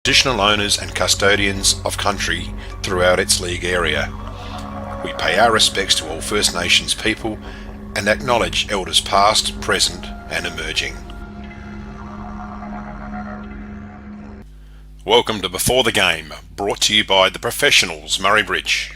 traditional owners and custodians of country throughout its league area. We pay our respects to all First Nations people and acknowledge elders past, present and emerging. Welcome to Before the Game, brought to you by the Professionals, Murray Bridge.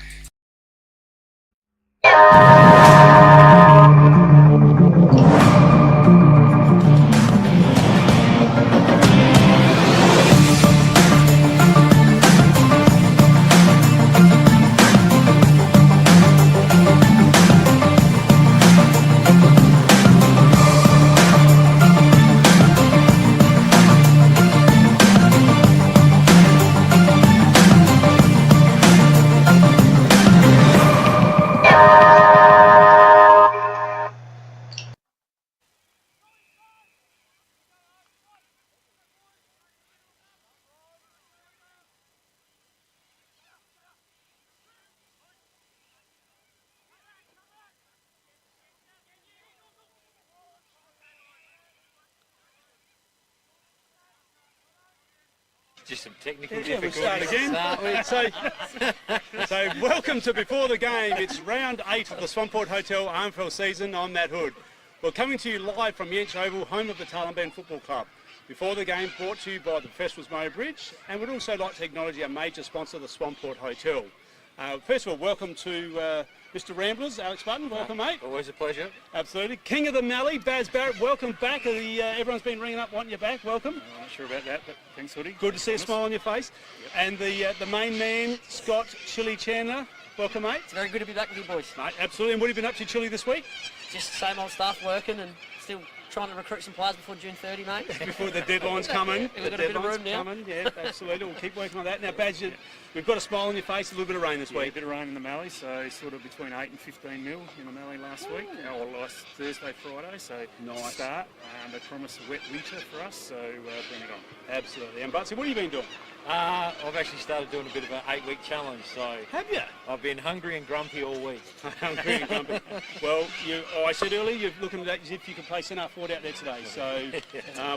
Just some technical difficulties. We'll start again. So welcome to Before the Game. It's round 8 of the Swamport Hotel AFL season. I'm Matt Hood. We're coming to you live from Yench Oval, home of the Tailem Bend Football Club. Before the Game brought to you by the Professionals Murray Bridge, and we'd also like to acknowledge our major sponsor, the Swamport Hotel. First of all, welcome to Mr. Ramblers, Alex Button. Welcome, mate. Always a pleasure. Absolutely. King of the Mallee, Baz Barrett. Welcome back. Everyone's been ringing up wanting you back. Welcome. I'm not sure about that, but thanks, Hoodie. Good to see a smile on your face. Yep. And the main man, Scott Chili Chandler. Welcome, mate. It's very good to be back with you boys. Mate, absolutely. And what have you been up to, Chili, this week? Just same old stuff, working and still trying to recruit some players before June 30, mate. Before the deadline's coming. We've got a bit of room now. Yeah, absolutely. We'll keep working on that. Now, Badge, we've got a smile on your face, a little bit of rain this week. A bit of rain in the Mallee, so sort of between 8 and 15 mil in the Mallee last week, or last Thursday, Friday, so nice start. They promise a wet winter for us, so bring it on. Absolutely. And Butsy, what have you been doing? I've actually started doing a bit of an 8-week challenge, so... Have you? I've been hungry and grumpy all week. Hungry and grumpy. Well, I said earlier, you're looking as if you could play centre forward out there today, so...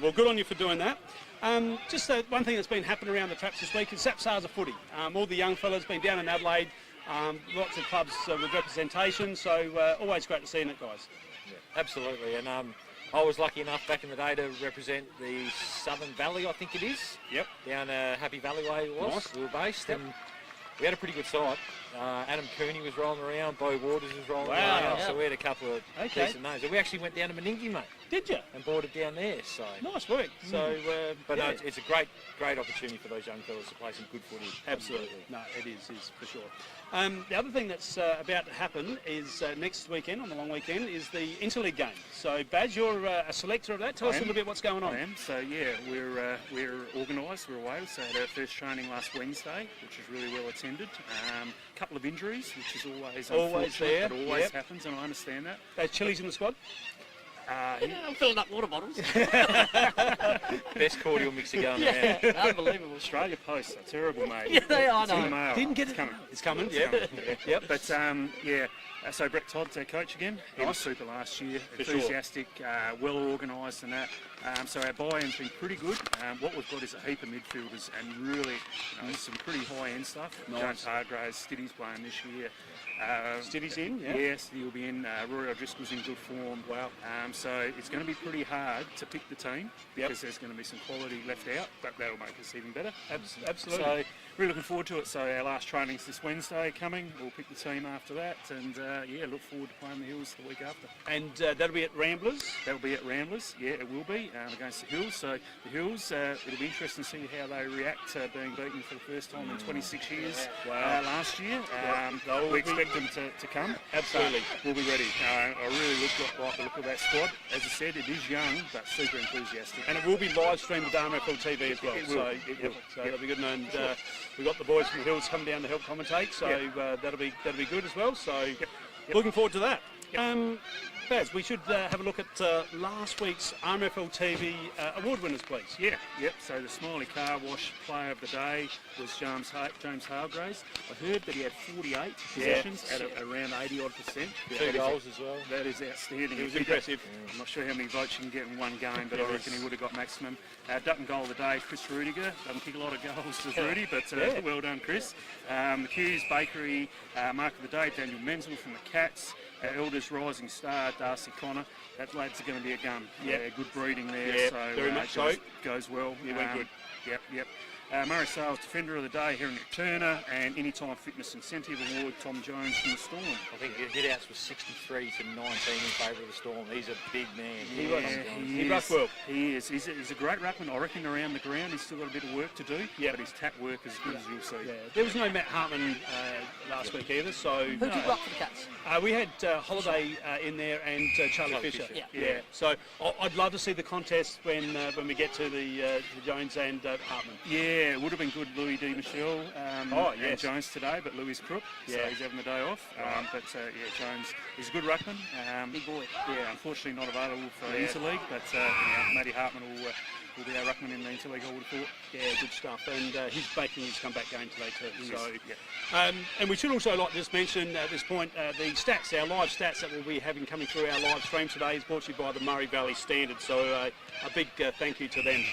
well, good on you for doing that. Just one thing that's been happening around the traps this week is Sapsar's footy. All the young fellas been down in Adelaide, lots of clubs with representation, so always great to see it, guys. Yeah, absolutely, and I was lucky enough back in the day to represent the Southern Valley, I think it is. Yep. Down Happy Valley way it was. Nice. We were based, yep. And we had a pretty good side. Adam Cooney was rolling around, Bo Waters was rolling around, Wow. so we had a couple of decent names. And we actually went down to Meningie, mate. Did you? And bought it down there, so... Nice work. So, but no, it's a great opportunity for those young fellas to play some good footy. Absolutely. No, it is for sure. The other thing that's about to happen is next weekend, on the long weekend, is the Interleague game. So, Badge, you're a selector of that. Tell us a little bit what's going on. I am. So, yeah, we're organised. We're away. So, had our first training last Wednesday, which was really well attended. A couple of injuries, which is always there. But always happens, and I understand that. Chili's in the squad? I'm filling up water bottles. Best cordial mixer going yeah, around. unbelievable. Australia Post are terrible, mate. Yeah, they are. It's in the mail. Didn't get it's it. coming. It's coming. Yep. Yep. But so Brett Todd's our coach again. He was super last year. For enthusiastic, well organised and that. So our buy-in's been pretty good. What we've got is a heap of midfielders and really some pretty high-end stuff. Nice. Jones Hargraves, Stiddy's playing this year. Stiddy's in, yeah? Yes, he'll be in. Rory O'Driscoll's in good form. Wow. So it's going to be pretty hard to pick the team because there's going to be some quality left out, but that'll make us even better. Absolutely. So really looking forward to it. So our last training's this Wednesday coming. We'll pick the team after that, and look forward to playing the Hills the week after. And that'll be at Ramblers? That'll be at Ramblers, yeah, it will be, against the Hills. So the Hills, it'll be interesting to see how they react to being beaten for the first time in 26 years last year. We expect them to come. Absolutely. We'll be ready. I really like the look of that squad. As I said, it is young, but super enthusiastic. And it will be live streamed to AFL TV as well. It will. So that'll be good. And we've got the boys from the Hills coming down to help commentate, so that'll be good as well. So looking forward to that. Baz, we should have a look at last week's RMFL TV award winners, please. Yeah, yep. So the Smiley Car Wash Player of the Day was James Hargraves. I heard that he had 48 possessions at around 80-odd%. 2 goals as well. That is outstanding. It was impressive. I'm not sure how many votes you can get in one game, but I reckon he would have got maximum. Dutton goal of the day, Chris Rudiger. Doesn't kick a lot of goals to Rudy, but well done, Chris. The Q's Bakery Mark of the Day, Daniel Menzel from the Cats. Elders Rising Star, Darcy Connor. That lad's going to be a gun. Yeah, good breeding there. Yeah, so very much so. Goes well. He went good. Yep. Murray Sales Defender of the Day, Herring Turner, and Anytime Fitness Incentive Award, Tom Jones from the Storm. I think hit outs was 63 to 19 in favour of the Storm. He's a big man. He rucked well. He is. He's a great ruckman. I reckon around the ground he's still got a bit of work to do, but his tap work is as good as you'll see. Yeah. There was no Matt Hartman last week either, so... Who did ruck for the Cats? We had Holiday in there and Charlie Fisher. Yeah. So I'd love to see the contest when we get to the Jones and Hartman. Yeah, it would have been good, Louis D. Michelle and Jones today, but Louis crook, so he's having the day off. Jones is a good ruckman. Big boy. Yeah, unfortunately not available for Interleague, but Matty Hartman will be our ruckman in the Interleague, I would have thought. Yeah, good stuff. And he's making his comeback game today too. And we should also like to just mention at this point the stats, our live stats that we'll be having coming through our live stream today is brought to you by the Murray Valley Standard. So a big thank you to them.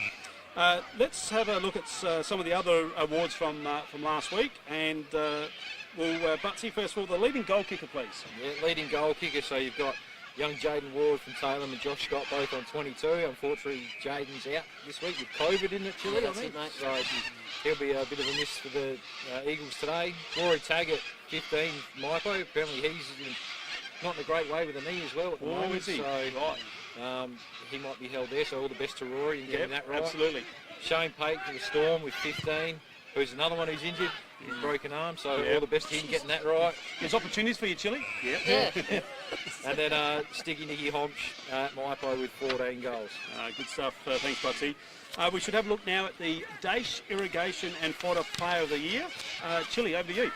Let's have a look at some of the other awards from last week, and Butsy, first of all, the leading goal kicker, please. Yeah, leading goal kicker, so you've got young Jaden Ward from Taylor and Josh Scott both on 22. Unfortunately, Jaden's out this week with COVID, isn't it, Chili? That's it, mate. So he'll be a bit of a miss for the Eagles today. Rory Taggart, 15, Mypo. Apparently he's not in a great way with the knee as well at the moment. Is he? So, he might be held there, so all the best to Rory in getting that right. Absolutely. Shane Pate for the Storm with 15, who's another one who's injured, his broken arm, so all the best to him getting that right. There's opportunities for you, Chili. Yeah. And then Sticky Nicky Homch at Mypo with 14 goals. Good stuff. Thanks, Butsy. We should have a look now at the Daesh Irrigation and Fodder Player of the Year. Chili, over to you.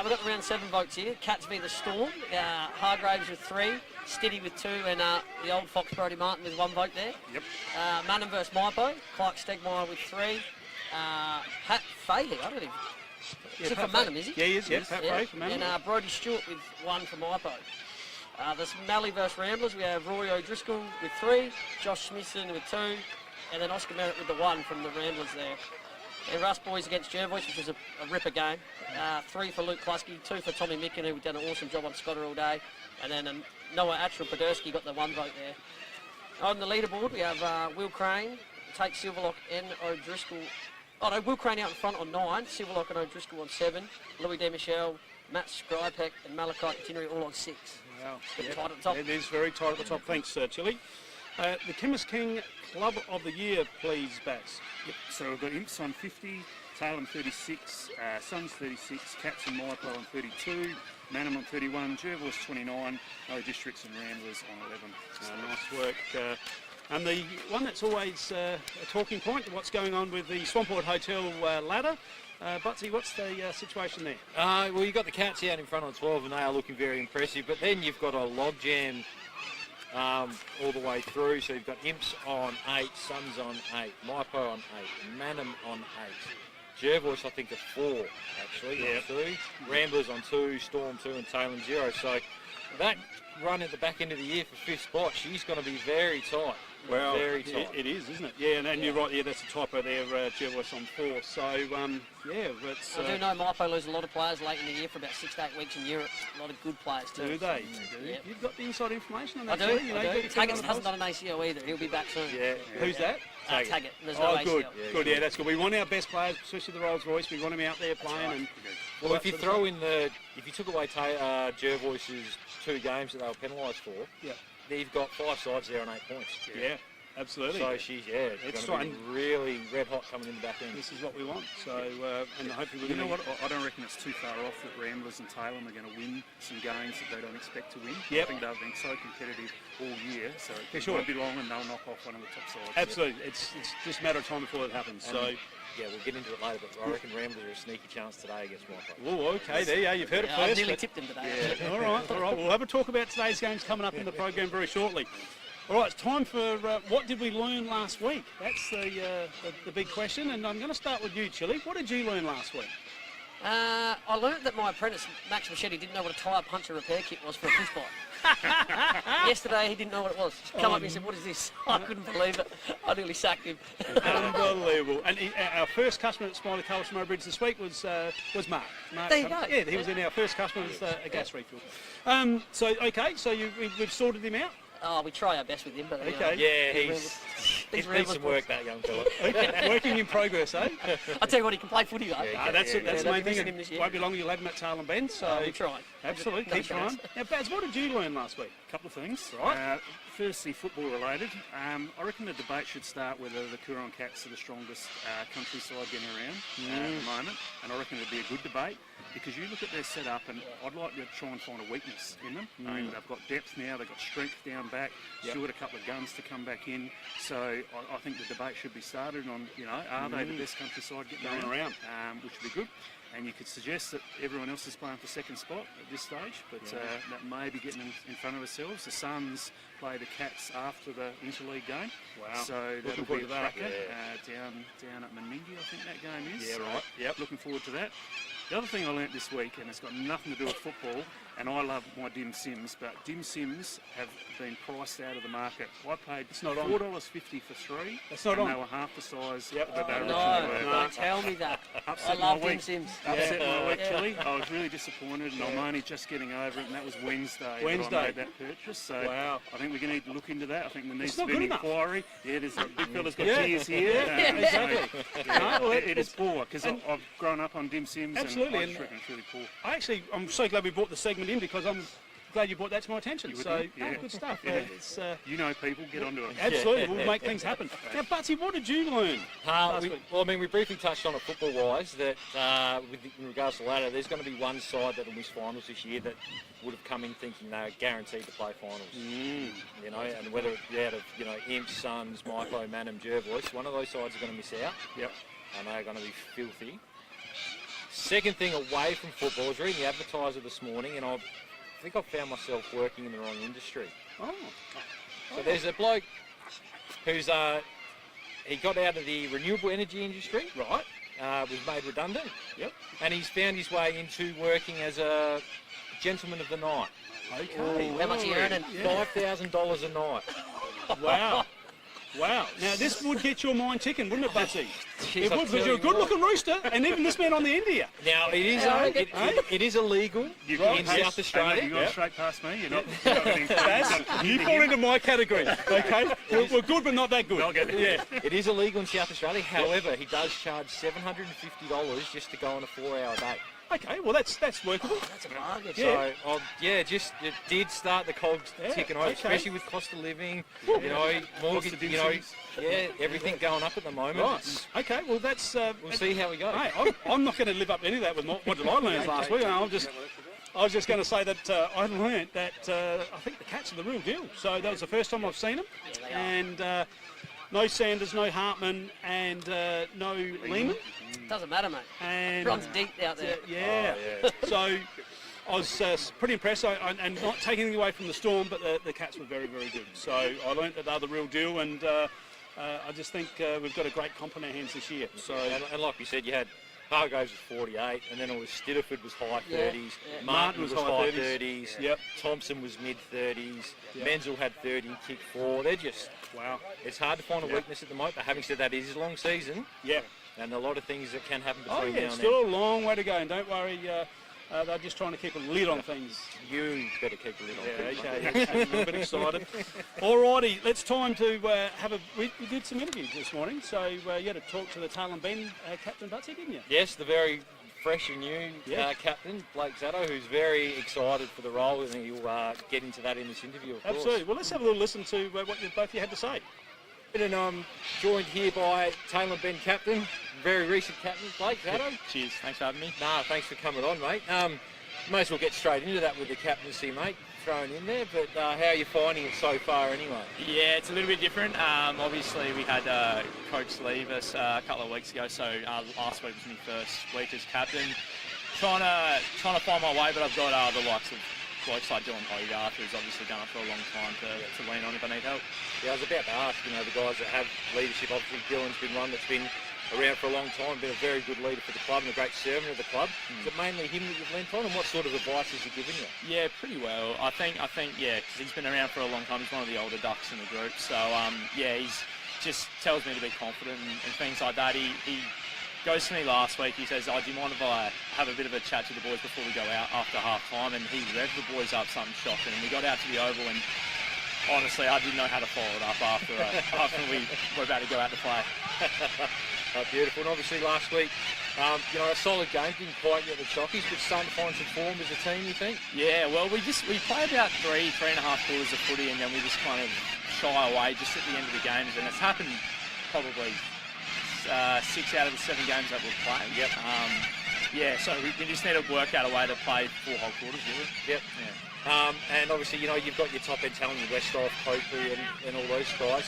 We've got around 7 votes here. Cats v the Storm. Hargraves with 3, Stiddy with 2, and the old Fox Brody Martin with 1 vote there. Yep. Manham versus Mypo. Clark Stegmeyer with 3. Pat Fahey, I don't even... Is it from Manham, is he? Yeah, he is. Yeah, Pat Fahey from Manham. And Brody Stewart with 1 from Mypo. There's Mallee versus Ramblers. We have Rory O'Driscoll with 3, Josh Smithson with 2, and then Oscar Merritt with the 1 from the Ramblers there. And Russ Boys against Jervois, which was a ripper game. 3 for Luke Klusky, 2 for Tommy Micken, who done an awesome job on Scotter all day. And then Noah Atchell-Podersky got the 1 vote there. On the leaderboard, we have Will Crane, Tate Silverlock and O'Driscoll. Oh no, Will Crane out in front on 9, Silverlock and O'Driscoll on 7, Louis Demichel, Matt Skrypek and Malachi Continuary all on 6. Wow. It's tight at the top. It is very tight at the top. Thanks, Chili. The Chemist King Club of the Year, please, Bats. Yep. So we've got Imps on 50, Tailem 36, Suns 36, Cats and Mypo on 32, Manham on 31, Jervois 29, no Districts and Ramblers on 11. Nice work. And the one that's always a talking point, what's going on with the Swamport Hotel ladder. Butsy, what's the situation there? Well, you've got the Cats out in front on 12 and they are looking very impressive, but then you've got a logjam all the way through. So you've got Imps on 8, Suns on 8, Mypo on 8, Manham on 8, Jervois I think at 4 actually, on 2, Ramblers on 2, Storm 2 and Tailem 0. So that run at the back end of the year for 5th spot, she's going to be very tight. Well, very tight. It is, isn't it? Yeah, and you're right. Yeah, that's a typo there. Jervois on 4. So it's. I do know Mypo lose a lot of players late in the year for about 6 to 8 weeks in Europe. A lot of good players too. Do they? Yep. You've got the inside information on I that. do. You know, I do. Taggart hasn't done an ACO either. He'll be back soon. Yeah. Who's that? Taggart. There's no ACO. Good. Good. Yeah, that's good. We want our best players, especially the Rolls Royce. We want them out there playing. Right. And well, if you throw in if you took away Jervois's 2 games that they were penalised for, they've got 5 sides there on 8 points. Yeah. Absolutely. So she's it's going to be really red hot coming in the back end. This is what we want. So and hopefully we're you know what? I don't reckon it's too far off that Ramblers and Tailem are going to win some games that they don't expect to win. Yep. I think they've been so competitive all year, so it sure. won't be long and they'll knock off one of the top sides. Absolutely. It's just a matter of time before it happens. And Yeah, we'll get into it later, but I reckon Ramblers are a sneaky chance today against Micro. Oh, okay, there you are. You've heard it Yeah, I've first. nearly but- tipped him today. All right. We'll have a talk about today's games coming up in the program very shortly. All right, it's time for what did we learn last week? That's the big question, and I'm going to start with you, Chili. What did you learn last week? I learnt that my apprentice, Max Machete, didn't know what a tyre puncher repair kit was for a push bike. Yesterday, he didn't know what it was. He come up and said, "What is this?" I couldn't believe it. I nearly sacked him. Unbelievable. And our first customer at Smiley Coles from Bridge this week was Mark. There you go. Yeah, he was in our first customer with a gas refill. So we've sorted him out. Oh, we try our best with him, but Okay. Yeah, these he's Ramblers needs some boys. work, that young fella. Okay, working in progress, eh? I tell you what, he can play footy though. That's the they'll main be missing thing. him this It year. won't be long you'll have him at Tarlin Bend. So We tried. absolutely, No keep trying. chance. Now, Baz, what did you learn last week? Couple of things. Right. Firstly, football related. I reckon the debate should start whether the Coorong Cats are the strongest country side getting around at the moment, and I reckon it'd be a good debate because you look at their setup, and I'd like to try and find a weakness in them. I mean, they've got depth now, they've got strength down back, still got a couple of guns to come back in. So I think the debate should be started on, are they the best country side getting Going around. which would be good. And you could suggest that everyone else is playing for second spot at this stage, but that may be getting in front of ourselves. The Suns play the Cats after the interleague game. Wow. So Looking that'll forward be a to that. cracker down at Meningie, I think that game is. Yeah, So right. Yep. Looking forward to that. The other thing I learnt this week, and it's got nothing to do with football, and I love my Dim Sims, but Dim Sims have been priced out of the market. I paid not on. $4.50 for three, That's not and on. they were half the size Yep. that they No, originally were. don't tell me that. I Upset love my Dim week. Sims. Upset my week, Yeah. Chili. I was really disappointed, and I'm only just getting over it, and that was Wednesday. Wednesday. That I made that purchase. So Wow. I think we're going to need to look into that. I think there needs It's to not be an good enough. inquiry. Yeah, there's a big fella's got Yeah. tears here. Yeah, exactly. Yeah, No, well, it is poor because I've grown up on Dim Sims, Absolutely, and I and- just reckon it's really poor. I'm so glad we brought the segment in because I'm glad you brought that to my attention. You would So, be, yeah. good stuff. Yeah. It's, You know, people get onto it. absolutely, we'll make things happen. Now, Butsy, what did you learn last week? We briefly touched on it football-wise that in regards to the ladder, there's going to be one side that will miss finals this year that would have come in thinking they're guaranteed to play finals. And whether it's out of Imps, Suns, Micro, Manham, Jervois, one of those sides are going to miss out. Yep. And they're going to be filthy. Second thing away from football, I was reading the Advertiser this morning, and I think I found myself working in the wrong industry. Oh, So there's a bloke who's he got out of the renewable energy industry, right. was made redundant, Yep. and he's found his way into working as a gentleman of the night. Okay. How much are you earning? $5,000 a night. Wow. Wow. Now, this would get your mind ticking, wouldn't it, Butsy? Jeez, It I would, tell because you're a you good-looking rooster, and even this man on the India. Now it is it is illegal You've in gone South Australia. You've gone straight past me. You're not getting You fall into my category, okay? We're good, but not that good. I'll get it. Yeah. It is illegal in South Australia. However, he does charge $750 just to go on a 4-hour day. Okay, well, that's workable. That's a bargain. Yeah. So, it did start the cogs Yeah, ticking over, okay. especially with cost of living, mortgage, of insurance. everything going up at the moment. Right. Okay, well, that's... We'll see how we go. Hey, I'm not going to live up to any of that with what did I learn last week. I was just going to say that I learnt that I think the Cats are the real deal. So that was the first time I've seen them. they are. And no Sanders, no Hartman, and no Lehman. Doesn't matter, mate. And Runs deep out there. yeah. So I was pretty impressed, and not taking anything away from the Storm, but the Cats were very, very good. So I learnt that they're the real deal, and I just think we've got a great comp in our hands this year. So And like we said, you had Hargroves was 48, and then it was Stitterford was high 30s, Yeah. Martin was high 30s. 30s, Yep. Thompson was mid 30s, Menzel had 30, kick 4. They're just, wow. it's hard to find a weakness at the moment, but having said that, it is a long season, Yeah. and a lot of things that can happen Oh between yeah, now and still a long way to go, and don't worry, they're just trying to keep a lid on things. then. You better keep a lid on Yeah, things, mate. okay, I'm a little bit excited. Alrighty, it's time to we did some interviews this morning, so you had to talk to the Tarlin Bend captain Butsy, didn't you? Yes, the very fresh and new Yeah. captain, Blake Zatto, who's very excited for the role, and he'll get into that in this interview, of course. Absolutely. Well, let's have a little listen to what both of you had to say. And I'm joined here by Taylor Ben captain, very recent captain, Blake Zatto. Cheers, thanks for having me. Nah, thanks for coming on, mate. May as well get straight into that with the captaincy, mate. thrown in there, but how are you finding it so far anyway? Yeah, it's a little bit different. Obviously, we had Coach leave us a couple of weeks ago, so last week was my first week as captain. Trying to find my way, but I've got the likes of blokes like Dylan Hogarth, who's obviously done it for a long time, to lean on if I need help. Yeah, I was about to ask, the guys that have leadership, obviously Dylan's been one that's been around for a long time, been a very good leader for the club and a great servant of the club. Is it mainly him that you've lent on, and what sort of advice has he given you? Yeah, pretty well. I think, yeah, because he's been around for a long time. He's one of the older ducks in the group, so yeah, he's just tells me to be confident and things like that. He goes to me last week. He says, "Oh, do you mind if I have a bit of a chat to the boys before we go out after half time?" And he revved the boys up something shocking. And we got out to the Oval, and honestly, I didn't know how to follow it up after we were about to go out to play. Beautiful. And obviously last week, a solid game. Didn't quite get the chockies, but starting to find some form as a team, you think? Yeah, well, we play about three and a half quarters of footy, and then we just kind of shy away just at the end of the games. And it's happened probably 6 out of the 7 games that we've played. Yep. Yeah, so we just need to work out a way to play 4 whole quarters, really. Yep. Yeah. And obviously, you've got your top end talent, your Westhoff, Copley and all those guys.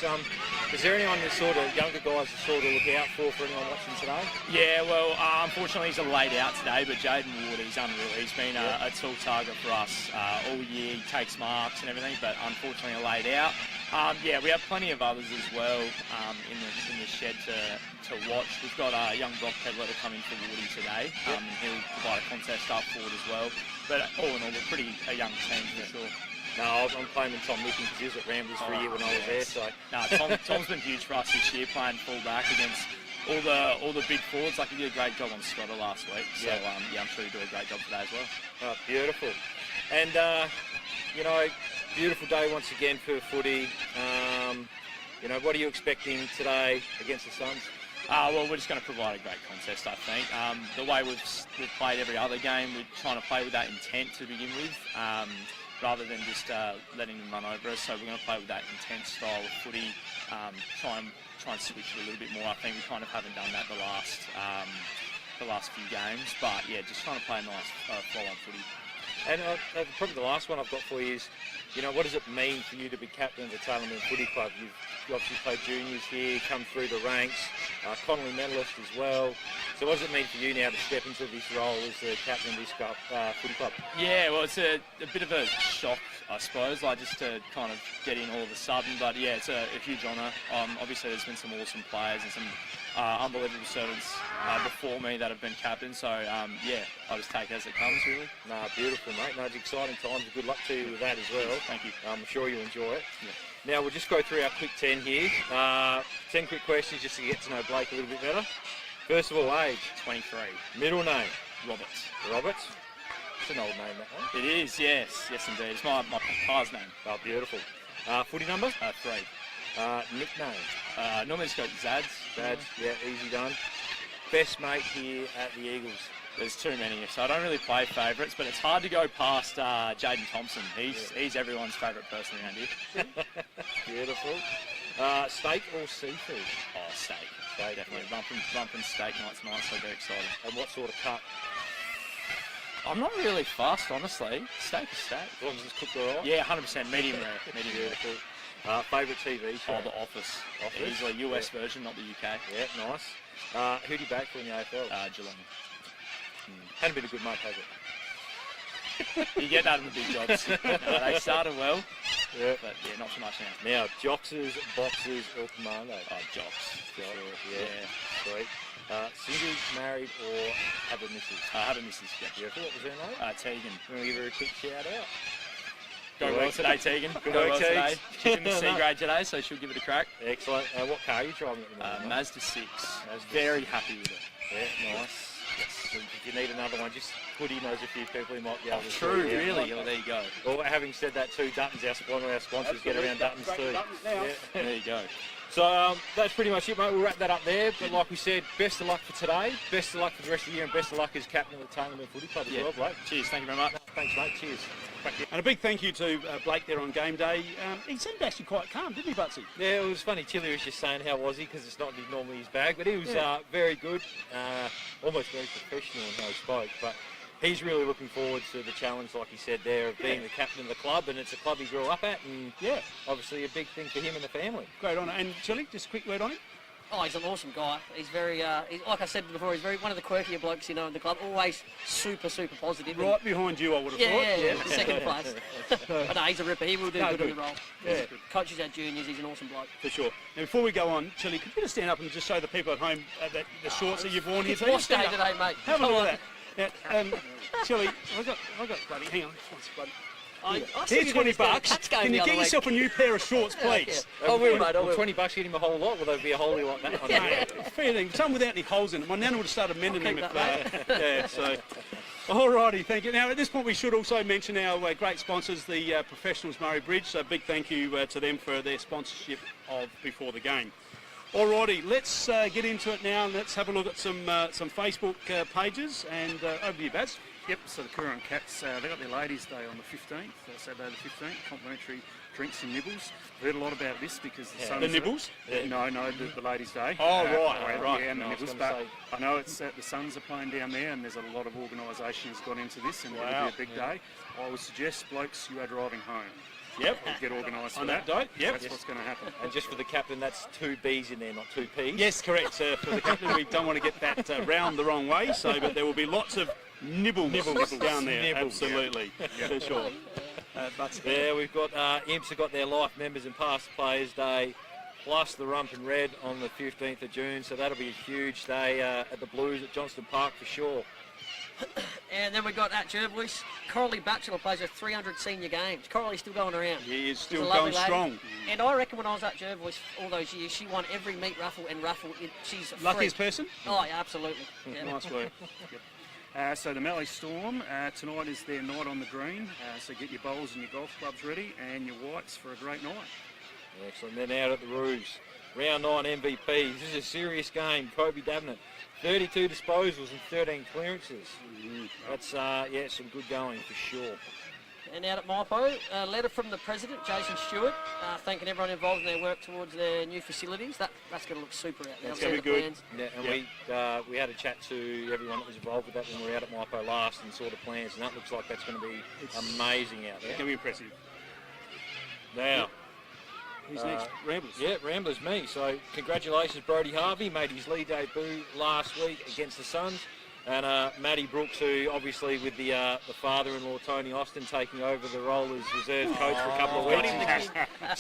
Is there anyone that sort of younger guys to sort of look out for anyone watching today? Yeah, well, unfortunately he's laid out today, but Jaden Ward, he's unreal. He's been a tool target for us all year. He takes marks and everything, but unfortunately laid out. Yeah, we have plenty of others as well in the shed to watch. We've got young Brock Pedler to come in for Woody today, and he'll provide a contest up forward as well. But all in all, we're pretty a young team for sure. No, I'm claiming Tom Nicking because he was at Ramblers for a year when I was there. So no, Tom's been huge for us this year, playing full back against all the big forwards. Like he did a great job on Scotter last week. So yeah, I'm sure he'll do a great job today as well. Oh, beautiful. And beautiful day once again for footy. What are you expecting today against the Suns? Well, we're just going to provide a great contest, I think. The way we've played every other game, we're trying to play with that intent to begin with, rather than just letting them run over us. So we're going to play with that intense style of footy, try and switch it a little bit more. I think we kind of haven't done that the last few games, but yeah, just trying to play a nice flow-on footy. And probably the last one I've got for you is, what does it mean for you to be captain of the Tailem Footy Club? You've obviously played juniors here, come through the ranks, Connolly medalist as well. So what does it mean for you now to step into this role as the captain of this footy club? Yeah, well, it's a bit of a shock, I suppose, just to kind of get in all of a sudden. But yeah, it's a huge honour. Obviously, there's been some awesome players and some unbelievable servants before me that have been captain. So yeah, I just take it as it comes, really. Nah, beautiful, mate. No, it's exciting times. Good luck to you with that as well. Thank you. I'm sure you enjoy it. Yeah. Now we'll just go through our quick 10 here. 10 quick questions just to get to know Blake a little bit better. First of all, age? 23. Middle name? Roberts. Roberts? It's an old name, that one. It is, yes. Yes, indeed. It's my pa's name. Oh, beautiful. Footy number? 3. Nickname? Normally it's got Zads. Zads, yeah, easy done. Best mate here at the Eagles? There's too many, so I don't really play favourites, but it's hard to go past Jaden Thompson. He's everyone's favourite person around here. Beautiful. Steak or seafood? Oh, steak. Steak, Definitely. Yeah. Bumping steak nights tonight, so very excited. And what sort of cut? I'm not really fussed, honestly. Steak is steak. As long as it's cooked all right? Yeah, 100% medium rare. Medium rare. Beautiful. Favourite TV show? Oh, The Office. Easily US version, not the UK. Yeah, nice. Who do you back for in the AFL? Geelong. Hadn't been a good month, has it? You get that in the big jobs. No, they started well, Yeah. but yeah, not so much now. Now, Joxers, Boxers or Commando? Oh, Jocks. Sure, Yeah. Sweet. Single, married or have a missus? I have a missus. Yeah. Beautiful. What was her name? Tegan. I'm going to give her a quick shout out. Go well today, Tegan. Good Go work, well today. Teagues. She's in the C grade today, so she'll give it a crack. Excellent. What car are you driving at the moment? Mazda 6. Mazda Very happy with it. Yeah, nice. So if you need another one, just Hoodie knows a few people he might be able to True, sort out. really. Oh, there you go. Well, having said that too, Dutton's one of our sponsors get around Dutton's too. Yeah. There you go. So that's pretty much it, mate. We'll wrap that up there. But like we said, best of luck for today, best of luck for the rest of the year, and best of luck as captain of the Tailem Footy Club as well, Blake. Cheers. Thank you very much. Thanks, mate. Cheers. And a big thank you to Blake there on game day. He seemed actually quite calm, didn't he, Butsy? Yeah, it was funny. Chili was just saying how was he, because it's not normally his bag, but he was very good, almost very professional in how he spoke. But he's really looking forward to the challenge, like he said there, of being the captain of the club, and it's a club he grew up at, and obviously a big thing for him and the family. Great honour. And Chili, just a quick word on him. Oh, he's an awesome guy. He's very, like I said before, he's one of the quirkier blokes in the club. Always super positive. Right behind you, I would have thought. Yeah, second place. But no, he's a ripper. He will do good in the role. Yeah. Coaches our juniors. He's an awesome bloke. For sure. Now, before we go on, Chili, could you just stand up and just show the people at home the shorts that you've worn here? It's wash day today, mate. Have a look at that. Now, Chili, I've got bloody, hang on. Buddy. Here's $20. Can you get yourself a new pair of shorts, please? I will, mate. I will. $20 get him a whole lot. Will there be a whole lot like that? Fair thing. Some without any holes in it. My nana would have started mending them if so. Alrighty, thank you. Now, at this point, we should also mention our great sponsors, the Professionals Murray Bridge. So, big thank you to them for their sponsorship of Before the Game. Alrighty, let's get into it now. Let's have a look at some Facebook pages. And over to you, Baz. Yep, so the Coorong Cats, they got their Ladies' Day on the 15th, Saturday the 15th, complimentary drinks and nibbles. I've heard a lot about this because the Suns... The nibbles? No, the Ladies' Day. Oh, right. Yeah, and the nibbles, but I know it's the Suns are playing down there and there's a lot of organisation has got into this and it'll be a big day. I would suggest, blokes, you are driving home. Yep. Get organised for On that date, yep. That's what's going to happen. And just for the captain, that's 2 B's in there, not 2 P's. Yes, correct. For the captain, we don't want to get that round the wrong way, but there will be lots of nibbles down there. Nibbles, absolutely, for sure. There we've got Imps have got their Life Members and Past Players Day, plus the Rump and Red on the 15th of June, so that'll be a huge day at the Blues at Johnston Park for sure. And then we got at Jervois, Coralie Batchelor plays her 300 senior games. Coralie's still going around. He is She's still a lovely going lady. strong. And I reckon when I was at Jervois all those years, she won every meet raffle and raffle. She's a Luckiest freak. person? Oh, yeah, absolutely. Yeah. Nice work. So the Mallee Storm, tonight is their night on the green, so get your bowls and your golf clubs ready and your whites for a great night. Excellent. Then out at the Roos, round 9 MVP. This is a serious game. Kobe Davenant, 32 disposals and 13 clearances. That's some good going for sure. And out at Maipo, a letter from the President, Jason Stewart, thanking everyone involved in their work towards their new facilities. That's going to look super out there. That's going to be good. Plans. Yeah, and we had a chat to everyone that was involved with that when we were out at Maipo last and saw the plans, and that looks like that's going to be amazing out there. It's going to be impressive. Now, who's next? Ramblers. Yeah, Ramblers me. So congratulations, Brodie Harvey. Made his league debut last week against the Suns. And Matty Brooks, who obviously with the father-in-law Tony Austin taking over the role as reserve coach for a couple of weeks,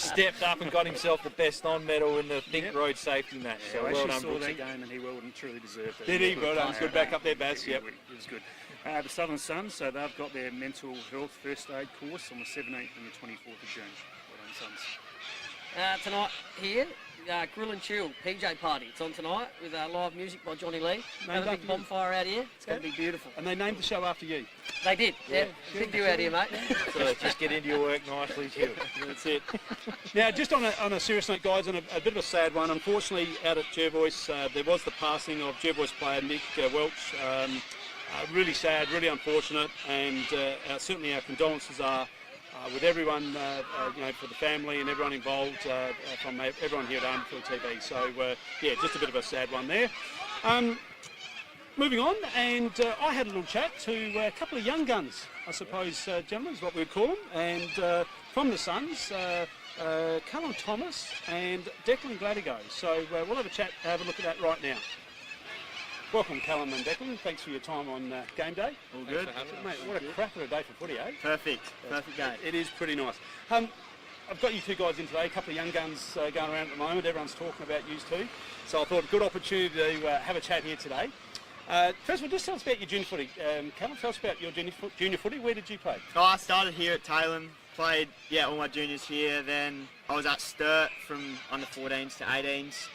stepped up and got himself the best on medal in the Think Road Safety match. So So I well actually done, saw Brooks. that game and he well and truly deserved it. Did he? Well done. Good back up there, Baz. Yep. It was good. The Southern Suns, so they've got their mental health first aid course on the 17th and the 24th of June. Well done, Suns. Tonight here, Grill and Chill PJ party. It's on tonight with live music by Johnny Lee. Have a big bonfire out here. It's going to be beautiful. And they named the show after you. They did. Yeah. Big deal out here, mate. So just get into your work nicely, Jill. That's it. Now, just on a serious note, guys, and a bit of a sad one. Unfortunately, out at Jervois, there was the passing of Jervois player Nick Welch. Really sad, really unfortunate, and certainly our condolences are with everyone, for the family and everyone involved, from everyone here at Armfield TV. So, just a bit of a sad one there. Moving on, and I had a little chat to a couple of young guns, I suppose, gentlemen, is what we would call them, and from the Suns, Callum Thomas and Declan Gladigo. So we'll have a look at that right now. Welcome, Callum and Declan. Thanks for your time on game day. All good. Mate, what a crack of a day for footy, eh? Perfect game. It is pretty nice. I've got you two guys in today, a couple of young guns going around at the moment. Everyone's talking about you two. So I thought a good opportunity to have a chat here today. First of all, just tell us about your junior footy. Callum, tell us about your junior footy. Where did you play? Oh, I started here at Taylor, played all my juniors here. Then I was at Sturt from under 14s to 18s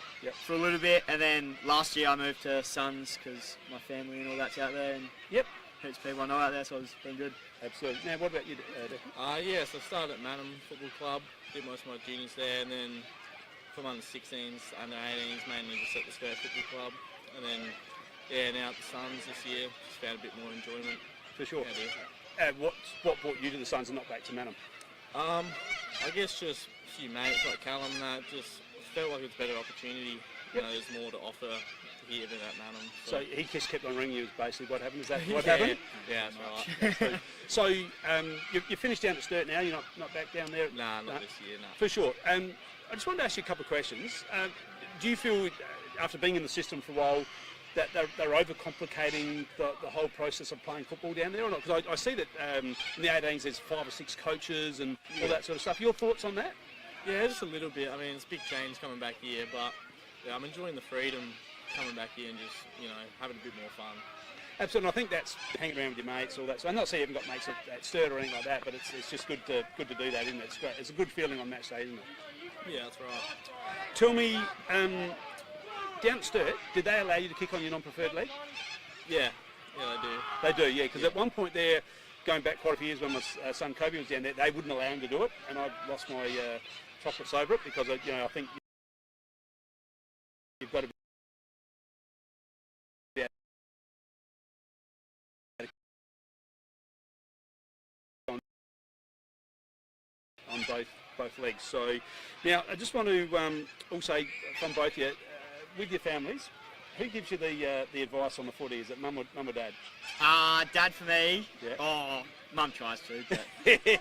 for a little bit, and then last year I moved to Suns because my family and all that's out there, and heaps of people I know out there, so it's been good. Absolutely. Now, what about you, Declan? Yes, I started at Madam Football Club, did most of my juniors there, and then from under 16s, under 18s, mainly just at the Sturt Football Club, and then now at the Suns this year, just found a bit more enjoyment. For sure. What brought you to the Suns and not back to Madam? I guess just a few mates like Callum, just felt like it was a better opportunity. You know, there's more to offer here than at Nunham. So he just kept on ringing you, is basically what happened. Is that what yeah, happened? yeah, that's right. So you finished down at Sturt now. You're not back down there. Nah, not this year, no. For sure. I just wanted to ask you a couple of questions. Do you feel, after being in the system for a while, that they're overcomplicating the whole process of playing football down there or not? Because I see that in the 18s there's 5 or 6 coaches and all that sort of stuff. Your thoughts on that? Yeah, just a little bit. I mean, it's a big change coming back here, but yeah, I'm enjoying the freedom coming back here and just, having a bit more fun. Absolutely. I think that's hanging around with your mates, all that. So I'm not saying you haven't got mates at Sturt or anything like that, but it's just good to do that, isn't it? It's great. It's a good feeling on match day, isn't it? Yeah, that's right. Tell me, down at Sturt, did they allow you to kick on your non-preferred leg? Yeah, they do. They do, yeah, because at one point there, going back quite a few years when my son Kobe was down there, they wouldn't allow him to do it, and I lost my chocolates over it because, I think you've got to be on both legs. So now I just want to also from both you, with your families, who gives you the advice on the footy? Is it mum or dad? Dad for me. Yeah. Oh, mum tries to, but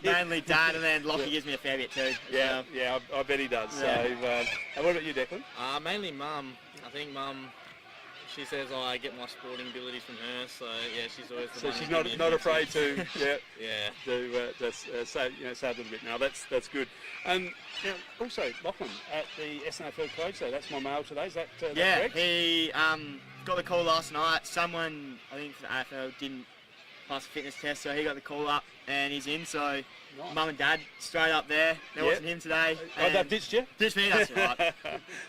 mainly dad, and then Lockie gives me a fair bit too. Yeah, yeah, I bet he does. Yeah. So, and what about you, Declan? Mainly mum. I think mum, she says I get my sporting abilities from her, so yeah, she's always the So one she's who's giving me not advice. afraid to Yeah. say a little bit. Now that's good. Now also Lachlan at the SNAFL coach. So that's my mail today. Is that Yeah, correct? he got the call last night. Someone, I think for the AFL, didn't pass the fitness test, so he got the call up and he's in. So Nice. mum and dad straight up there. They're Yeah. watching him today. Oh, they've and ditched you. ditched me, that's all right.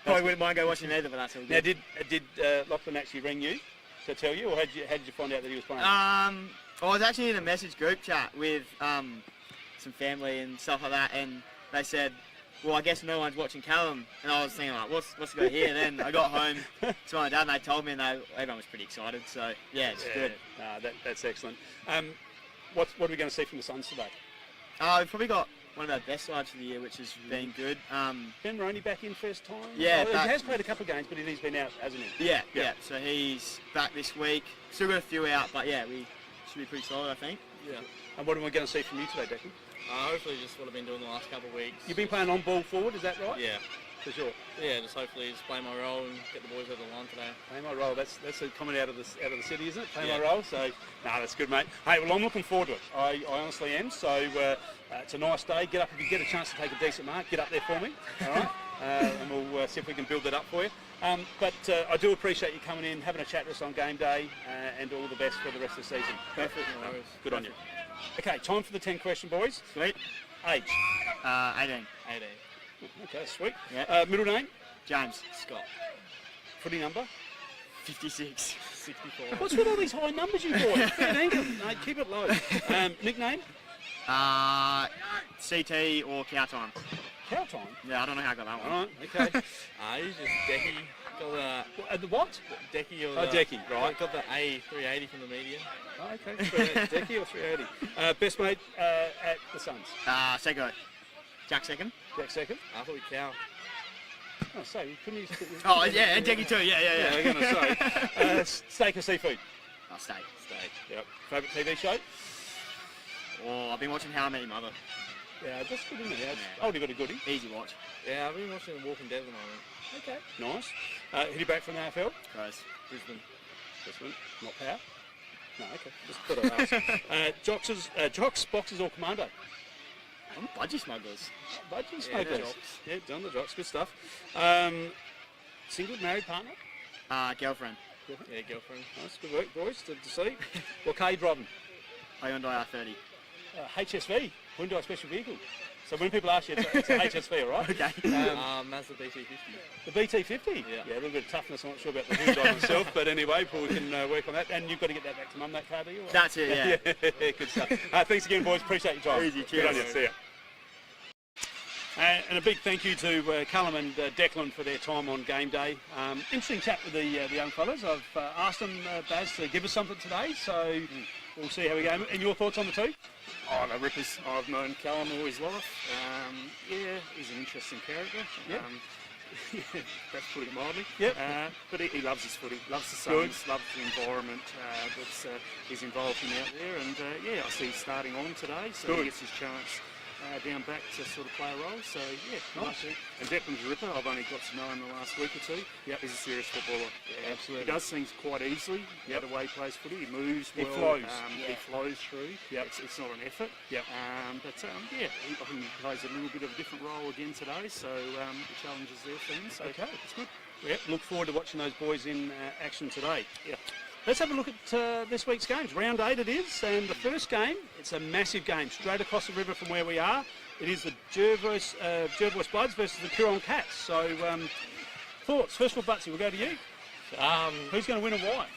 Probably wouldn't mind go watching him either, but that's all Now good. did Lachlan actually ring you to tell you, or how did you find out that he was playing? I was actually in a message group chat with some family and stuff like that, and they said, well, I guess no one's watching Callum. And I was thinking, like, what's going here? Then I got home to my dad, and they told me, and everyone was pretty excited. So, yeah, it's good. That's excellent. What are we going to see from the Suns today? We've probably got one of our best sides of the year, which has been good. Ben Roney back in first time? Yeah, Oh, back- he has played a couple of games, but he's been out, hasn't he? Yeah. So he's back this week. Still got a few out, but yeah, we should be pretty solid, I think. Yeah. And what are we going to see from you today, Declan? Hopefully just what I've been doing the last couple of weeks. You've been playing on ball forward, is that right? Yeah. For sure. Yeah, just hopefully just play my role and get the boys over the line today. Play my role. That's a comment out of the city, isn't it? Play Yeah. my role. So, that's good, mate. Hey, well, I'm looking forward to it. I honestly am. So, it's a nice day. Get up if you get a chance to take a decent mark. Get up there for me. All right. And we'll see if we can build that up for you. But I do appreciate you coming in, having a chat with us on game day, and all the best for the rest of the season. Perfect. No worries. Good on you. Okay, time for the 10 question, boys. Sweet. Age. 18. 18. Okay, sweet. Yeah. Middle name. James. Scott. Footy number. 56. 64. What's with all these high numbers you boys? Fair dinkum. Mate, keep it low. Nickname. CT or Cow Time. Cow time. Yeah, I don't know how I got that one. All right. Okay. He's just Decky. Got The what? the Decky or Oh, the... Decky, right. Got the A380 from the media. Oh, okay. 380. Decky or 380. Best mate at the Suns. Second. Jack second. Jack second. I thought we cow. Oh, so you couldn't use. Oh, yeah, and Decky too. Yeah, Yeah. I'm going to say steak or seafood. I'll stay. Steak. Yep. Favourite TV show? Oh, I've been watching How I Met Your Mother. Yeah, that's good, isn't it? Yeah. Oh, you got a goodie. Easy watch. Yeah, I've been watching Walking Dead at the moment. Okay. Nice. Who you back from the AFL? Gross. Brisbane. This one. Not Power. No, okay. Just thought I'd ask. Jocks, boxes or commando? I'm budgie smugglers. Budgie Yeah, smokers. Jocks. Yeah, done the Jocks. Good stuff. Single, married, partner? Girlfriend. Yeah, girlfriend. Nice. Good work, boys. Good to see. What car are you driving? Hyundai R30. HSV, Hyundai Special Vehicle. So when people ask you, it's a HSV, all right? Okay. Mazda BT50. The BT50? Yeah. A little bit of toughness. I'm not sure about the Hyundai myself, but anyway, we can work on that. And you've got to get that back to mum, that car, do you? That's it, yeah. Good stuff. Thanks again, boys. Appreciate your time. Easy, Good on you. cheers. See ya. And a big thank you to Callum and Declan for their time on game day. Interesting chat with the young fellas. I've asked them, Baz, to give us something today, so we'll see how we go. And your thoughts on the two? Oh, the Rippers. I've known Callum all his life. Yeah, he's an interesting character. Yeah. That's putting it mildly. Yep. But he loves his footy, loves the Suns, loves the environment he's involved in out there. And I see he's starting on today, so he gets his chance down back to sort of play a role. So, nice. And Declan's a ripper. I've only got to know him the last week or two. Yep. He's a serious footballer. Yeah, absolutely. He does things quite easily. The way he plays footy, he moves well. He flows through. Yep. It's not an effort. Yep. I think he plays a little bit of a different role again today. So the challenge is there for him. So it's good. Yep. Look forward to watching those boys in action today. Yeah. Let's have a look at this week's games. Round 8 it is, and the first game, it's a massive game, straight across the river from where we are. It is the Jervois Bloods versus the Coorong Cats. So, thoughts? First of all, Butsy, we'll go to you. Who's going to win and why?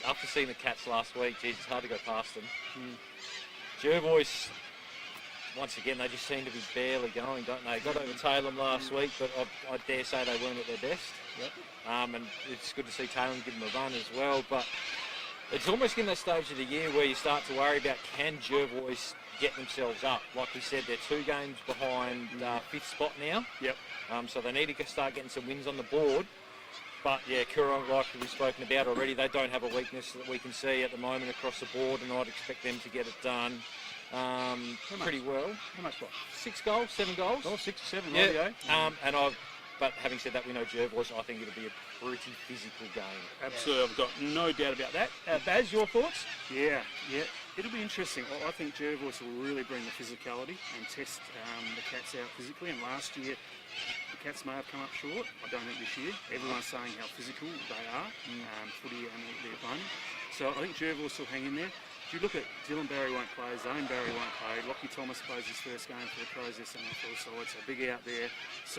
After seeing the Cats last week, geez, it's hard to go past them. Jervois, once again, they just seem to be barely going, don't they? Got over Taylor last week, but I dare say they weren't at their best. Yep. And it's good to see Taylor give them a run as well, but it's almost getting that stage of the year where you start to worry about, can Jervois get themselves up? Like we said, they're 2 games behind 5th spot now. Yep. So they need to start getting some wins on the board. But yeah, Coorong, like we've spoken about already, they don't have a weakness that we can see at the moment across the board, and I'd expect them to get it done pretty well. How much what? 6 goals, 7 goals. Oh, 6 or 7, yeah. But having said that, we know Jervois, I think it'll be a pretty physical game. Absolutely, I've got no doubt about that. Baz, your thoughts? Yeah. It'll be interesting. I think Jervois will really bring the physicality and test the Cats out physically. And last year, the Cats may have come up short. I don't think this year. Everyone's saying how physical they are, footy and the opponent. So I think Jervois will hang in there. If you look at Dylan Barry won't play, Zane Barry won't play, Lockie Thomas plays his first game for the Crows SNFL side, so big out there. So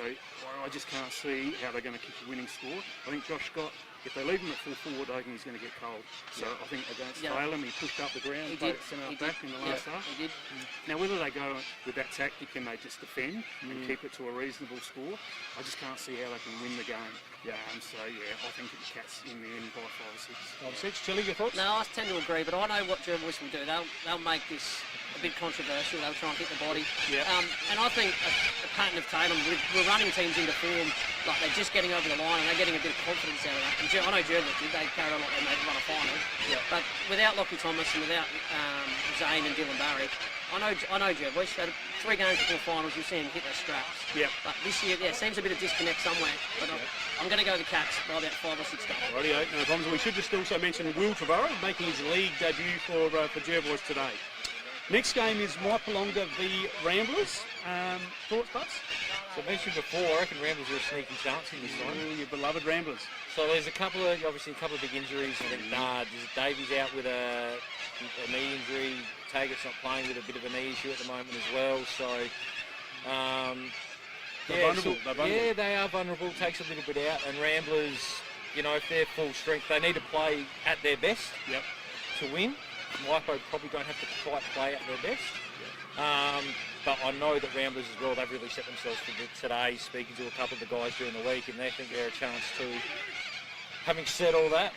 I just can't see how they're going to kick a winning score. I think Josh Scott, if they leave him at full forward, I think he's going to get cold. So I think against Salem, he pushed up the ground, played centre back in the last half. He did. Now whether they go with that tactic and they just defend and keep it to a reasonable score, I just can't see how they can win the game. I think the Cats in the end by 5 or 6. 6. Chilly, your thoughts? No, I tend to agree, but I know what Jervois will do. They'll make this a bit controversial. They'll try and hit the body. Yeah. And I think a pattern of Tatum, we're running teams into form, like they're just getting over the line and they're getting a bit of confidence out of that. And I know Jervois did. They carried on like they made run a final. Yeah. But without Lockie Thomas and without Zane and Dylan Barry, I know Jervois. 3 games before finals, you've seen him hit their straps. Yeah. But this year, seems a bit of disconnect somewhere. But I'm going to go the Cats by about 5 or 6 goals. Rightio, no problems. We should just also mention Will Trevorrow making his league debut for Jervois today. Next game is Maipolonga v Ramblers. Thoughts, Butts? So I mentioned before, I reckon Ramblers are a sneaky chance in this one. Your beloved Ramblers. So there's obviously a couple of big injuries. I think Davies out with a knee injury. Taggart's not playing with a bit of a knee issue at the moment as well. So they're vulnerable. Yeah, they are vulnerable. Takes a little bit out. And Ramblers, if they're full strength, they need to play at their best to win. Maipo probably don't have to quite play at their best. But I know that Ramblers as well, they've really set themselves for today, speaking to a couple of the guys during the week, and they think they're a chance too. Having said all that,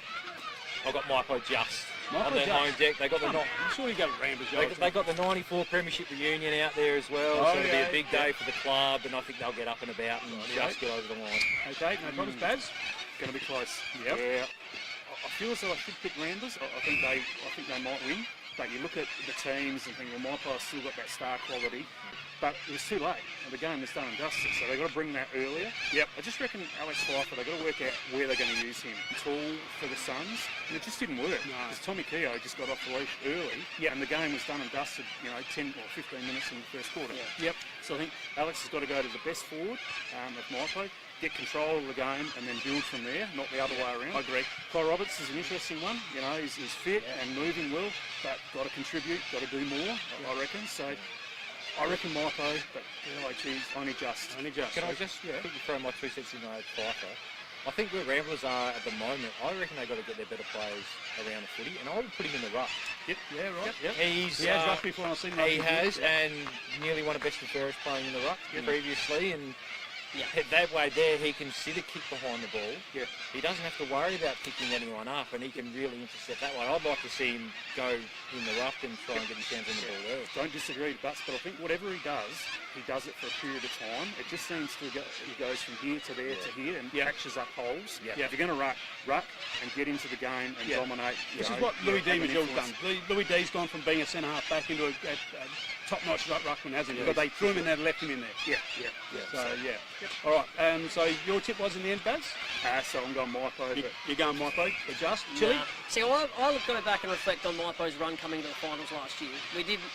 I've got Maipo just on their home deck. They got I'm sure you got Ramblers. They got the 94 Premiership reunion out there as well, so it'll be a big day for the club, and I think they'll get up and about and just get over the line. Okay, no problems, Baz. Going to be close. Yep. Yeah. I feel as though I should pick Ramblers. I think they might win. But you look at the teams and think, well, Maipo's still got that star quality. But it was too late. The game was done and dusted, so they've got to bring that earlier. Yep. I just reckon Alex Pfeiffer, they've got to work out where they're going to use him. Tall for the Suns, and it just didn't work. Because Tommy Keogh just got off the leash early, and the game was done and dusted, 10 or 15 minutes in the first quarter. Yep. So I think Alex has got to go to the best forward of Maipo, get control of the game and then build from there, not the other way around. I agree. Kyle Roberts is an interesting one. He's fit and moving well, but got to contribute, got to do more, I reckon. So I reckon Maipo, but only just. Can I just quickly throw my 2 cents in there, Pfeiffer? I think where Ramblers are at the moment, I reckon they've got to get their better players around the footy, and I would put him in the ruck. Yep. Yeah, right. Yep. He has ruck before. I've seen. He has, and nearly won a best and fairest playing in the ruck previously, and Yeah. That way there he can sit a kick behind the ball. Yeah. He doesn't have to worry about picking anyone up, and he can really intercept that way. I'd like to see him go in the rough and try and get his hands on the ball there. Don't disagree, Butts, but I think whatever he does it for a period of time. It just seems to go, he goes from here to there to here and patches up holes. Yeah. If you're going to ruck and get into the game and dominate. This is what Louis D. McGill's done. Louis D's gone from being a centre half back into a top-notch ruckman, hasn't he? But they threw him in there and left him in there. Yeah. All right. So your tip was in the end, Baz? So I'm going Maipo. You're going Maipo. Adjust. Chili? Nah. See, I look go back and reflect on Maipo's run coming to the finals last year.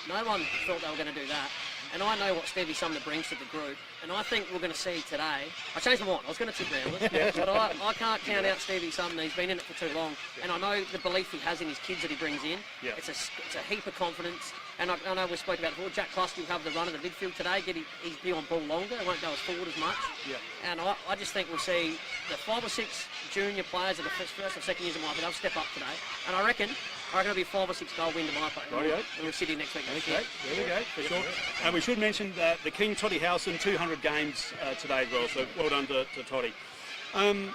No one thought they were going to do that. And I know what Stevie Sumner brings to the group. And I think we're going to see today. I changed my mind. I was going to tip Ramblers. But I can't count out Stevie Sumner. He's been in it for too long. And I know the belief he has in his kids that he brings in. Yeah. It's a heap of confidence. And I know we spoke about it before. Jack Cluster will have the run in the midfield today. He's be on ball longer. He won't go as forward as much. Yeah. And I just think we'll see the 5 or 6 junior players of the first or second years of Maipo. They'll step up today. And I reckon it'll be a 5 or 6 goal win to Maipo. Rightio. And we'll see you next week. Okay, there we go, for sure. And we should mention the King Toddy Howson, 200 games today as well, so well done to Toddy.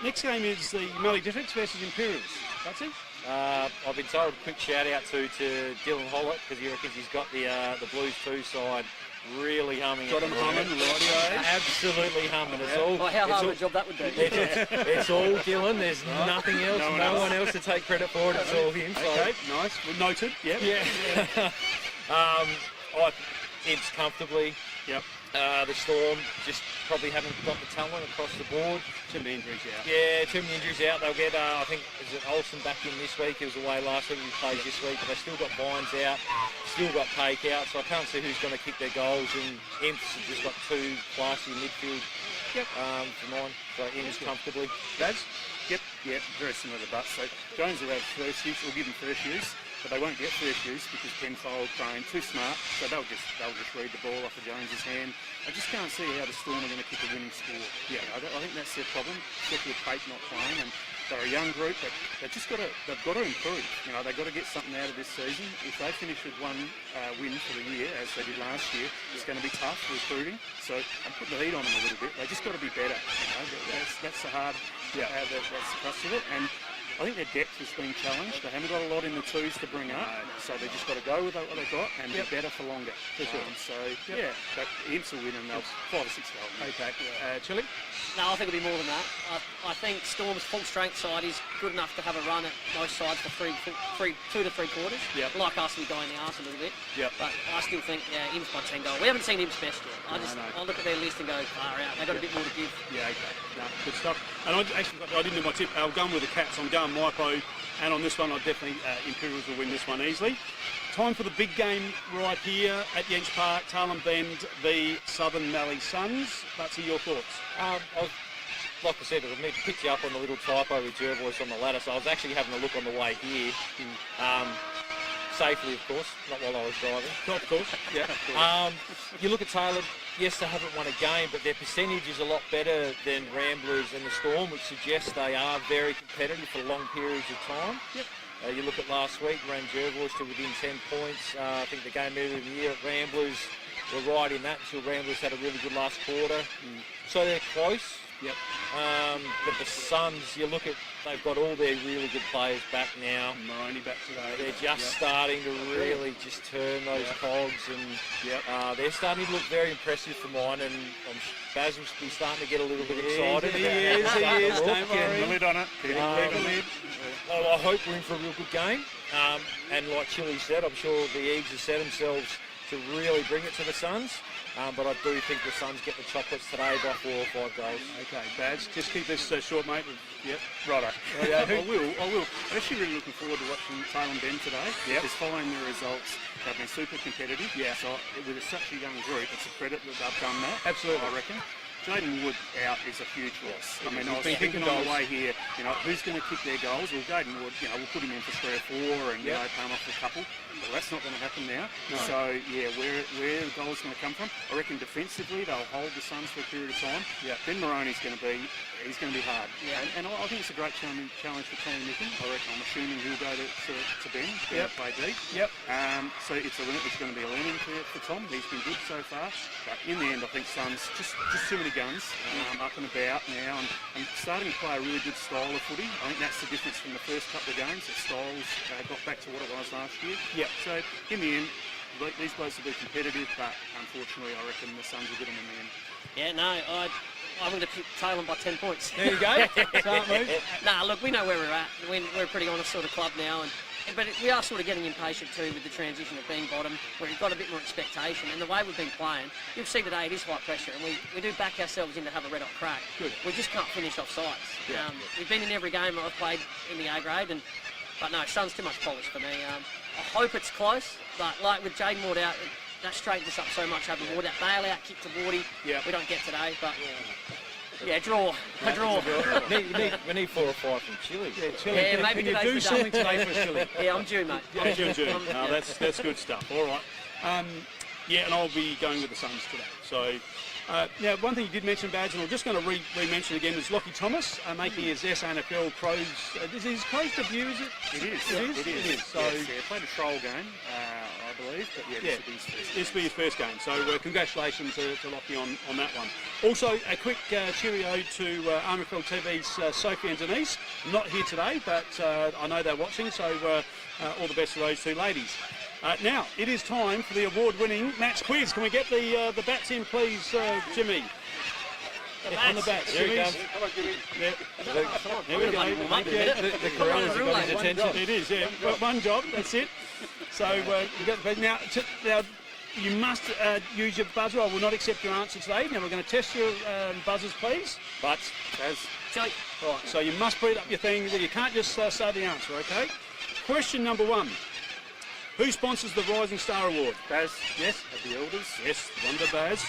Next game is the Mallee Districts versus Imperials. That's it? I've been told a quick shout out to Dylan Hollett because he reckons he's got the Blues 2 side really humming. Got him humming, rightio. Absolutely humming. It's all. How hard of a job that would be. It's all Dylan. There's nothing else. No one else to take credit for it. It's all him. So. Okay, nice. Well, noted. Yep. Yeah. It's comfortably. Yep. The Storm just probably haven't got the talent across the board. Too many injuries out. Yeah, too many injuries out. They'll get, I think, is it Olsen back in this week? He was away last week. He plays this week, but they've still got Vines out, still got Cake out, so I can't see who's going to kick their goals. And Imps have just got 2 classy midfield for mine, so Imps comfortably. Dads? Yep, very similar to Butts. So Jones will have first use, we'll give them first use, but they won't get first use because Penfold playing too smart, so they'll just read the ball off of Jones's hand. I just can't see how the Storm are going to kick a winning score. Yeah, I think that's their problem, especially with Pate not playing, and they're a young group, but they've got to improve. They've got to get something out of this season. If they finish with 1 win for the year, as they did last year, it's going to be tough recruiting. So I'm putting the heat on them a little bit. They just got to be better. That's the hard. That's the crux of it. And I think their depth has been challenged. They haven't got a lot in the 2s to bring up, so they just got to go with what they've got and be better for longer. For sure. But Imps will win and they'll 5 or 6 goals. Okay. Chili? No, I think it'll be more than that. I think Storm's full strength side is good enough to have a run at most sides for 2 to 3 quarters. Yep. Like us, we go in the arse a little bit. Yep. But I still think, Imps by 10 goals. We haven't seen Imps best yet. I look at their list and go, far out. They've got a bit more to give. Yeah, okay. No, good stuff. And I didn't do my tip. I'm going with the Cats. I'm going Maipo. And on this one, I definitely Imperials will win this one easily. Time for the big game right here at Yench Park. Tarlin Bend v Southern Mallee Suns. Butsy, your thoughts? Like I said, I picked you up on the little typo with Jervois on the ladder, so I was actually having a look on the way here. Safely, of course, not while I was driving. Of course, yeah. You look at Taylor, yes, they haven't won a game, but their percentage is a lot better than Ramblers and the Storm, which suggests they are very competitive for long periods of time. Yep. You look at last week, ran Jervois to within 10 points. I think the game earlier in the year at Ramblers were right in that until Ramblers had a really good last quarter. So they're close. Yep. But the Suns, you look at, they've got all their really good players back now. Moroney back today. They're just starting to really just turn those cogs, and they're starting to look very impressive for mine. And Baz will be starting to get a little bit excited. He is. Don't worry. Keep the lid on it. Keep the lid. I hope we're in for a real good game. And like Chili said, I'm sure the Eagles have set themselves to really bring it to the Suns. But I do think the Suns get the chocolates today by 4 or 5 goals. Okay, Baz, just keep this short, mate. Yep. Righto. I will. I'm actually really looking forward to watching Tarlin Bend today. Yep. Just following the results, they've been super competitive. Yeah. So with such a young group, it's a credit that they've done that. Absolutely. I reckon. Jaden Wood out is a huge loss. I mean, I was been thinking kicking on the goals. way here, who's going to kick their goals? Well, Jaden Wood, we'll put him in for 3 or 4 and, pay him off for a couple. Well, that's not going to happen now. No. So, where the goal's going to come from? I reckon defensively, they'll hold the Suns for a period of time. Yeah. Ben Moroney's going to be hard. Yeah. And I think it's a great challenge for Tommy Nicken. I'm assuming he'll go to Ben. Yep. Play deep. Yep. So it's going to be a learning for Tom. He's been good so far. But in the end, I think Suns, just too many early guns, up and about now, and starting to play a really good style of footy. I think that's the difference from the first couple of games. The styles got back to what it was last year. Yeah. So in the end, these blokes will be competitive, but unfortunately, I reckon the Suns will get them in the end. Yeah, no, I'm going to tail them by 10 points. There you go. Smart move. Nah, look, we know where we're at. We're a pretty honest sort of club now, but we are sort of getting impatient too with the transition of being bottom, where we've got a bit more expectation. And the way we've been playing, you'll see today it is high pressure, and we do back ourselves in to have a red-hot crack. Good. We just can't finish off sides. Yeah. We've been in every game I've played in the A grade, but no, Sun's too much polish for me. I hope it's close, but like with Jaden Ward out, that straightened us up so much having Ward. That bail-out kick to Wardy, we don't get today, but yeah, draw. A draw. We need 4 or 5 from Chile. Yeah, Chile. Yeah, maybe Can you today's do the something day. today for Chile? Yeah, I'm due, mate. Yeah, June. Yeah. No, that's good stuff. All right. Yeah, and I'll be going with the Suns today. So, now one thing you did mention, Badge, and I'm just going to re-mention again, is Lockie Thomas making his SANFL Crows. Is his Crows debut? Is it? It is. It is. So, yes, played a trial game, I believe, but this will be his first. This will be his first game. So congratulations to Lockie on that one. Also, a quick cheerio to RMFL TV's Sophie and Denise. Not here today, but I know they're watching, so all the best to those two ladies. Now, it is time for the award-winning match quiz. Can we get the bats in, please, Jimmy? On the bats. Here he Jimmy's. comes. Come on, Jimmy. There we go. The Coronas have got his attention. It is, yeah. But one job, that's it. So we got the now. You must use your buzzer. I will not accept your answer today. Now we're going to test your buzzers, please. But Chile. Right. So you must put up your thing. You can't just say the answer. Okay. Question number 1. Who sponsors the Rising Star Award? Baz, Yes. of the Elders. Yes. Wonder Baz.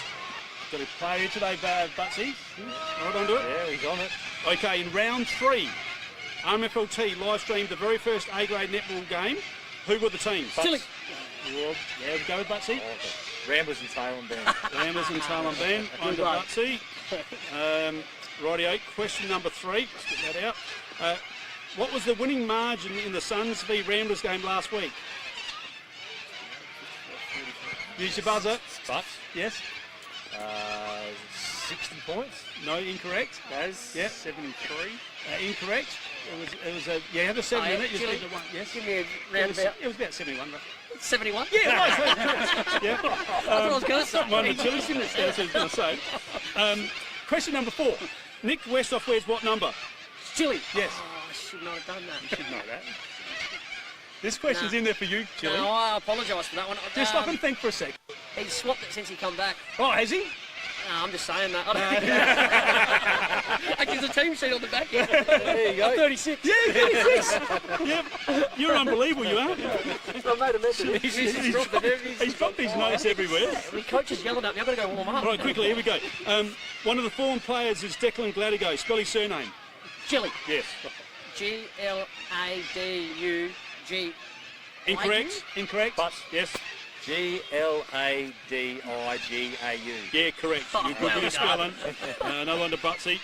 Got a player here today, Butsy. Right on to it. yeah, he's on it. Okay, in round 3, RMFLT live streamed the very first A-grade netball game. Who were the teams? Chile. Yeah, we'll go with Butsy. Ramblers and Salem Band. Lambers and Talon Ben under one. Butsy. Rightio, question number 3. Let's get that out. What was the winning margin in the Suns v Ramblers game last week? Use your buzzer. But Yes. 60 points. No, incorrect. Baz, Yep. 73. Incorrect. It was a you have a 7 in it. You Chile. just need the 1. Yes. Give me a It was roundabout. about 71. Right? 71? Yeah, it was. That's yeah. That's what I was going to say. One of the Chili's in this. That's what I was going to say. Question number 4. Nick Westhoff wears what number? Chile. Yes. Oh, I should not have done that. You should know that. This question's in there for you, Chili. No, I apologise for that one. Just stop and think for a sec. He's swapped it since he come back. Oh, has he? No, I'm just saying that. I There's a team sheet on the back here. There you go. 36. Yeah, 36. Yep. You're unbelievable, you are. I made a mess of it. He's dropped his notes everywhere. My coach is yelling at me. I've got to go warm up. Right, quickly, here we go. One of the former players is Declan Gladigo. Spell his surname. Chile. Yes. G-L-A-D-U-G. Incorrect. Incorrect. But Yes. Gladigiau. Yeah, correct. Oh, You're good with your spelling. No wonder Butsy.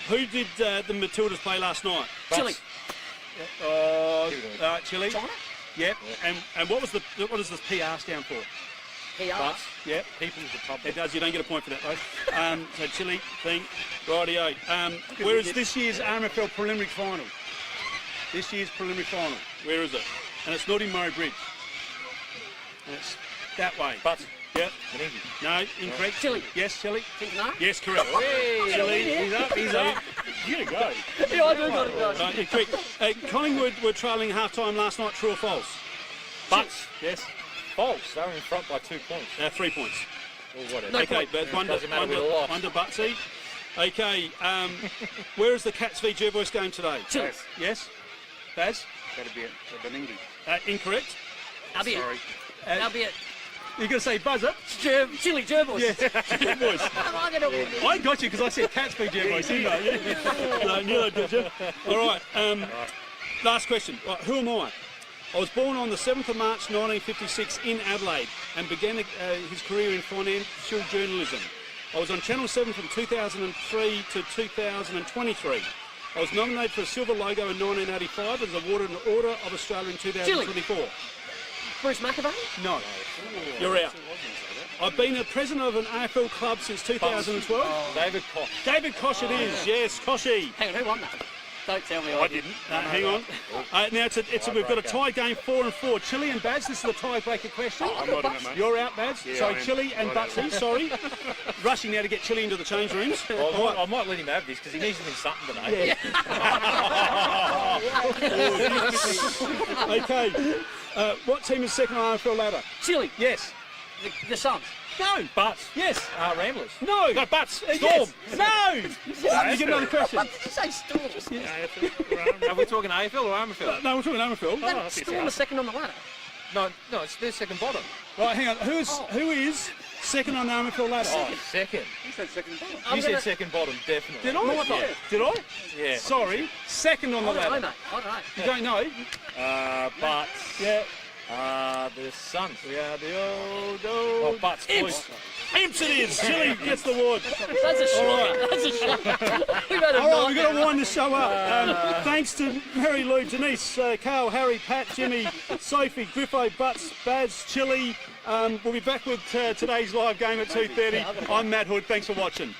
Who did the Matildas play last night? Chile. Chile. China? Yep. And what does the PR stand for? PR. Yep. People's Republic. It does. You don't get a point for that, though. So Chile thing. Rightio. Where is this year's RMFL preliminary final? This year's preliminary final. Where is it? And it's not in Murray Bridge. And it's that way. But Yep. Meningi. No, incorrect. Chile. Yes, Chile. Think no? Yes, correct. Chile. He's up. He's up. You go. Yeah, I do got it. Right, you're correct. Collingwood were trailing half-time last night. True or false? But Yes. false. They were in front by 2 points. 3 points. Or whatever. No Okay, point. but Doesn't matter with a loss. Wonder Butsy. Okay, where is the Cats v Jervois game today? Chile. Yes? Baz? That'd be it. Beninghi. Incorrect. Albeit. Sorry. Albeit. You're going to say buzzer? Chile Jervois. Yes, Jervois. I'm going to I got you because I said Cats v Jervois, didn't I? Yeah. No, I knew that, did you? All right, last question. Right, who am I? I was born on the 7th of March 1956 in Adelaide and began his career in financial journalism. I was on Channel 7 from 2003 to 2023. I was nominated for a silver logo in 1985 and was awarded an Order of Australia in 2024. Bruce McAvaney? No. You're out. I've been a president of an AFL club since 2012. David Koch. David Koch it is, yes, Koshy. Hang on, who won that? Don't tell me I didn't. Hang on. Now we've got a tie game 4-4. Chili and Bads, this is the tiebreaker question. I'm not in it, mate. You're out, Bads. Yeah, So I am. Chili and Right Butsy, sorry. Rushing now to get Chili into the change rooms. I might let him have this because he needs to win something today. Okay. What team is second on AFL ladder? Chile, Yes. the Suns. No. Butts. Yes. Ramblers. No. No, Butts. Yes. Storm. No. You get another question. What did you say, Storm? Are we talking AFL or AMFL? No, we're talking AFL. Storm is second on the ladder. No, it's their second bottom. Right, hang on. Who is second on the AFL ladder? Oh, second. You said second bottom. You said second bottom, definitely. Did I? Yeah. Did I? Yeah. Sorry. Second on the I don't know, ladder. mate. I don't know. You don't know? Butts. Yeah. The Suns. We are the old. Oh, Butts. Imps. Imps it is. Chili gets the award. That's a shocker. That's a shocker. We've had a All right, we've got to nightmare. wind the show up. Thanks to Mary Lou, Denise, Carl, Harry, Pat, Jimmy, Sophie, Griffo, Butts, Baz, Chili. We'll be back with today's live game at 2:30. I'm Matt Hood. Thanks for watching.